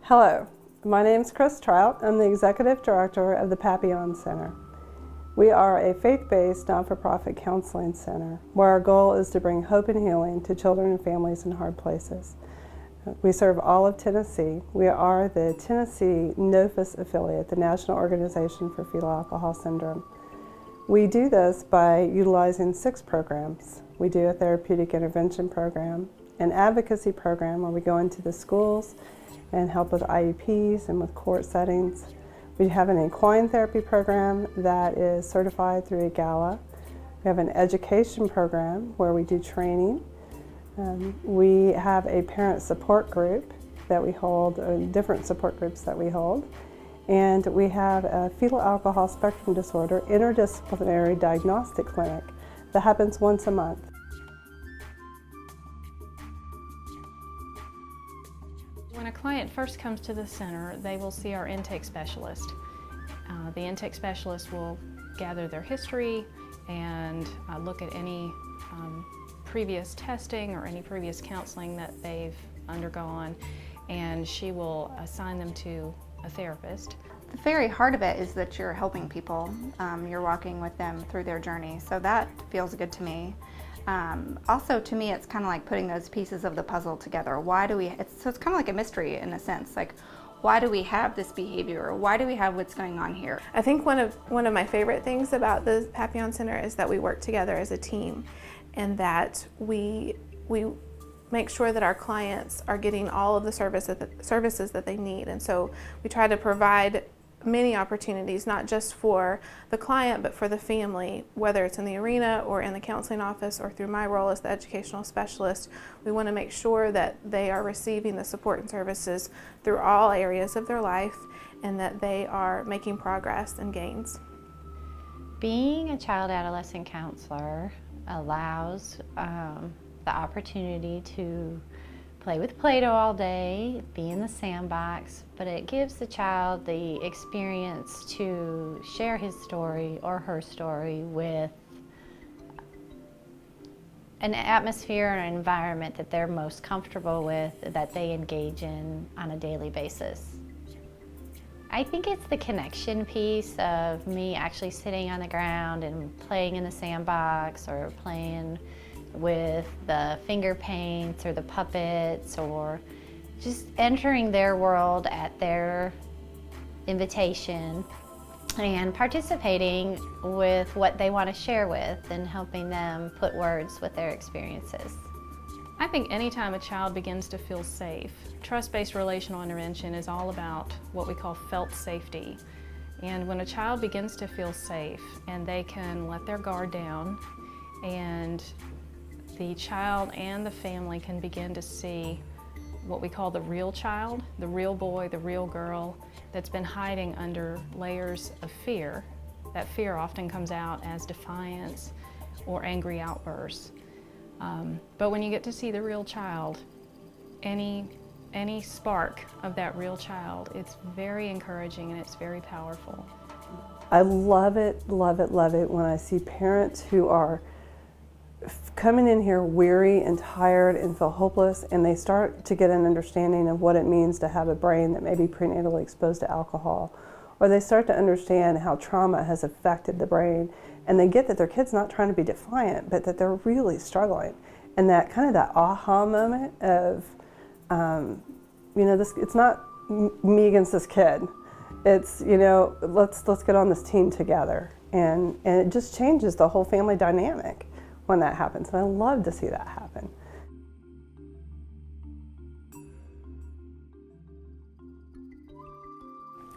Hello, my name is Chris Trout. I'm the Executive Director of the Papillion Center. We are a faith-based, not-for-profit counseling center where our goal is to bring hope and healing to children and families in hard places. We serve all of Tennessee. We are the Tennessee NOFIS affiliate, the National Organization for Fetal Alcohol Syndrome. We do this by utilizing 6 programs. We do a therapeutic intervention program, an advocacy program where we go into the schools and help with IEPs and with court settings. We have an equine therapy program that is certified through a gala. We have an education program where we do training. We have a parent support group that we hold, different support groups that we hold. And we have a fetal alcohol spectrum disorder interdisciplinary diagnostic clinic that happens once a month. When a client first comes to the center, they will see our intake specialist. The intake specialist will gather their history and look at any previous testing or any previous counseling that they've undergone, and she will assign them to a therapist. The very heart of it is that you're helping people. You're walking with them through their journey, so that feels good to me. Also, to me, it's kind of like putting those pieces of the puzzle together. So it's kind of like a mystery in a sense. Like, why do we have this behavior? Why do we have what's going on here? I think one of my favorite things about the Papillion Center is that we work together as a team, and that we make sure that our clients are getting all of the services that they need. And so we try to provide many opportunities, not just for the client, but for the family, whether it's in the arena or in the counseling office or through my role as the educational specialist. We want to make sure that they are receiving the support and services through all areas of their life, and that they are making progress and gains. Being a child-adolescent counselor allows the opportunity to play with Play-Doh all day, be in the sandbox, but it gives the child the experience to share his story or her story with an atmosphere and an environment that they're most comfortable with, that they engage in on a daily basis. I think it's the connection piece of me actually sitting on the ground and playing in the sandbox, or playing with the finger paints or the puppets, or just entering their world at their invitation and participating with what they want to share with and helping them put words with their experiences. I think anytime a child begins to feel safe, trust-based relational intervention is all about what we call felt safety. And when a child begins to feel safe and they can let their guard down, and the child and the family can begin to see what we call the real child, the real boy, the real girl that's been hiding under layers of fear. That fear often comes out as defiance or angry outbursts. But when you get to see the real child, any spark of that real child, it's very encouraging and it's very powerful. I love it when I see parents who are coming in here weary and tired and feel hopeless, and they start to get an understanding of what it means to have a brain that may be prenatally exposed to alcohol, or they start to understand how trauma has affected the brain, and they get that their kid's not trying to be defiant, but that they're really struggling. And that kind of that aha moment of, it's not me against this kid. It's, let's get on this team together. And it just changes the whole family dynamic when that happens. And I love to see that happen.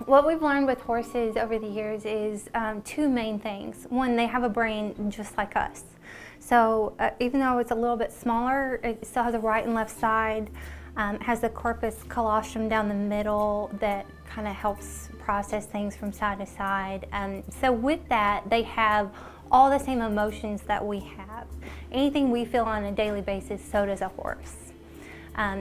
What we've learned with horses over the years is 2 main things. One, they have a brain just like us. So even though it's a little bit smaller, it still has a right and left side, has the corpus callosum down the middle that kind of helps process things from side to side. So with that, they have all the same emotions that we have. Anything we feel on a daily basis, so does a horse.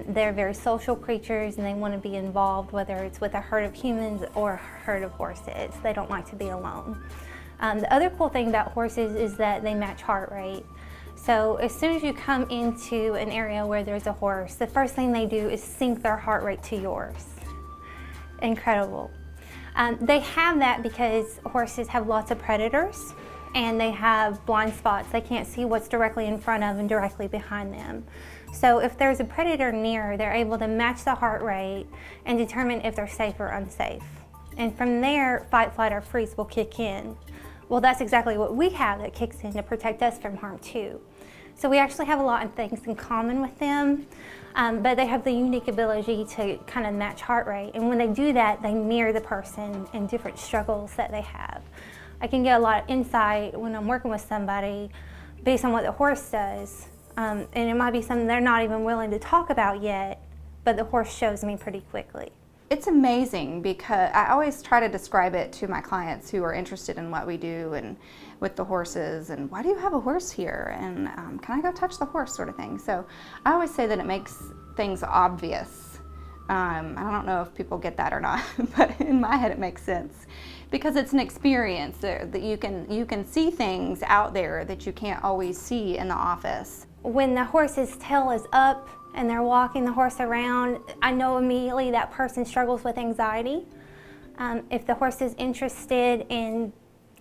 They're very social creatures, and they want to be involved, whether it's with a herd of humans or a herd of horses. They don't like to be alone. The other cool thing about horses is that they match heart rate. So as soon as you come into an area where there's a horse, the first thing they do is sync their heart rate to yours. incredible. They have that because horses have lots of predators and they have blind spots. They can't see what's directly in front of and directly behind them. So if there's a predator near, they're able to match the heart rate and determine if they're safe or unsafe. And from there, fight, flight, or freeze will kick in. Well, that's exactly what we have that kicks in to protect us from harm too. So we actually have a lot of things in common with them, but they have the unique ability to kind of match heart rate. And when they do that, they mirror the person in different struggles that they have. I can get a lot of insight when I'm working with somebody based on what the horse does. And it might be something they're not even willing to talk about yet, but the horse shows me pretty quickly. It's amazing because I always try to describe it to my clients who are interested in what we do and with the horses and why do you have a horse here and can I go touch the horse sort of thing. So I always say that it makes things obvious. I don't know if people get that or not, but in my head it makes sense because it's an experience that you can see things out there that you can't always see in the office. When the horse's tail is up and they're walking the horse around, I know immediately that person struggles with anxiety. If the horse is interested in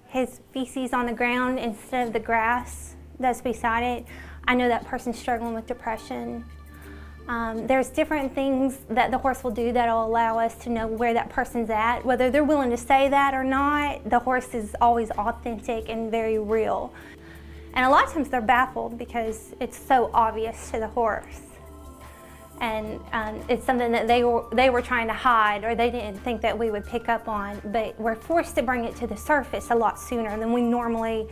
his feces on the ground instead of the grass that's beside it, I know that person's struggling with depression. There's different things that the horse will do that'll allow us to know where that person's at. Whether they're willing to say that or not, the horse is always authentic and very real. And a lot of times they're baffled because it's so obvious to the horse. And it's something that they were trying to hide or they didn't think that we would pick up on, but we're forced to bring it to the surface a lot sooner than we normally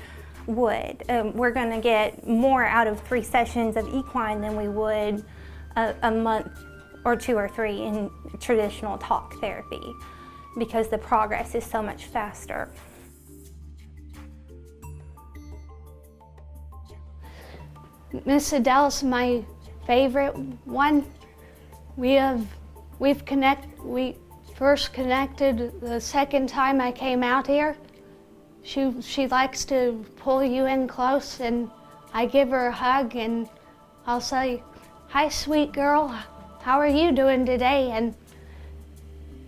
would. We're going to get more out of 3 sessions of equine than we would a month or 2 or 3 in traditional talk therapy because the progress is so much faster. Miss Adele's my favorite one. We first connected the second time I came out here. She likes to pull you in close and I give her a hug and I'll say, "Hi, sweet girl, how are you doing today?" And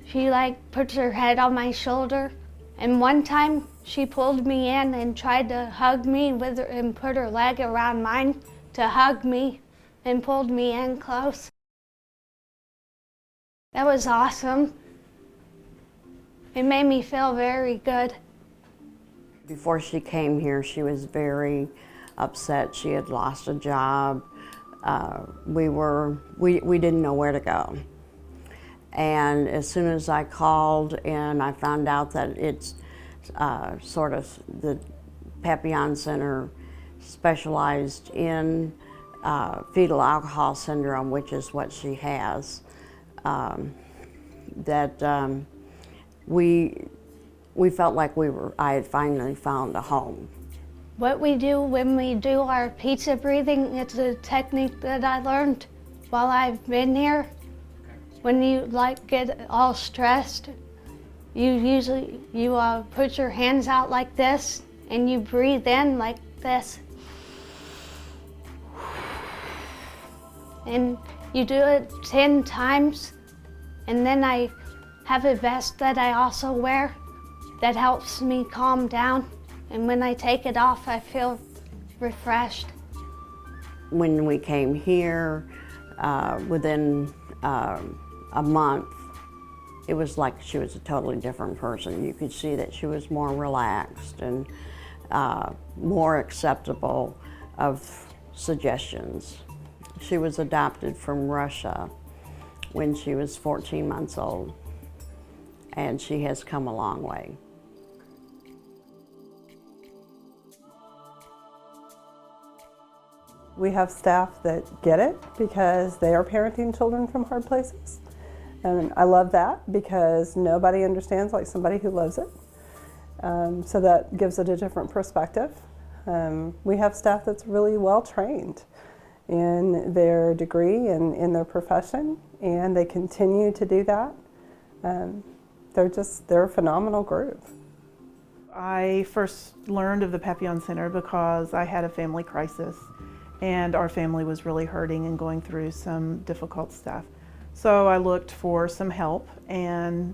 she puts her head on my shoulder. And one time she pulled me in and tried to hug me and put her leg around mine to hug me and pulled me in close. That was awesome. It made me feel very good. Before she came here, she was very upset. She had lost a job. We didn't know where to go. And as soon as I called and I found out that it's sort of the Papillion Center specialized in fetal alcohol syndrome, which is what she has, we felt like I had finally found a home. What we do when we do our pizza breathing, it's a technique that I learned while I've been here. When you get all stressed, you put your hands out like this and you breathe in like this. And you do it 10 times, and then I have a vest that I also wear that helps me calm down. And when I take it off, I feel refreshed. When we came here, within a month, it was like she was a totally different person. You could see that she was more relaxed and more acceptable of suggestions. She was adopted from Russia when she was 14 months old, and she has come a long way. We have staff that get it because they are parenting children from hard places. And I love that because nobody understands like somebody who loves it. So that gives it a different perspective. We have staff that's really well trained in their degree and in their profession, and they continue to do that. They're a phenomenal group. I first learned of the Papillion Center because I had a family crisis and our family was really hurting and going through some difficult stuff. So I looked for some help and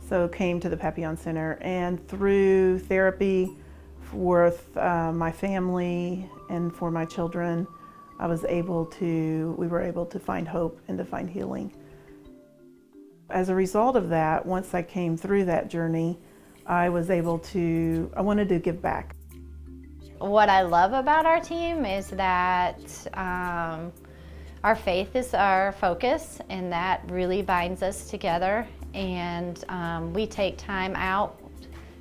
So came to the Papillion Center, and through therapy with my family and for my children, we were able to find hope and to find healing. As a result of that, once I came through that journey, I wanted to give back. What I love about our team is that our faith is our focus, and that really binds us together. And we take time out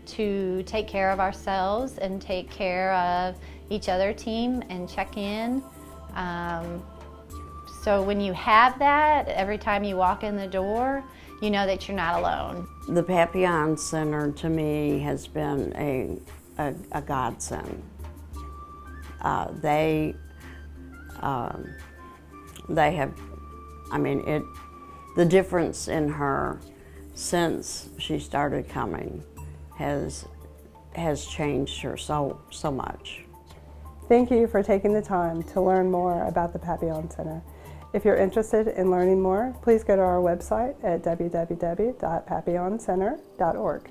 to take care of ourselves and take care of each other team and check in. So when you have that, every time you walk in the door, you know that you're not alone. The Papillion Center to me has been a godsend. They have, the difference in her since she started coming has changed her so much. Thank you for taking the time to learn more about the Papillion Center. If you're interested in learning more, please go to our website at www.papilloncenter.org.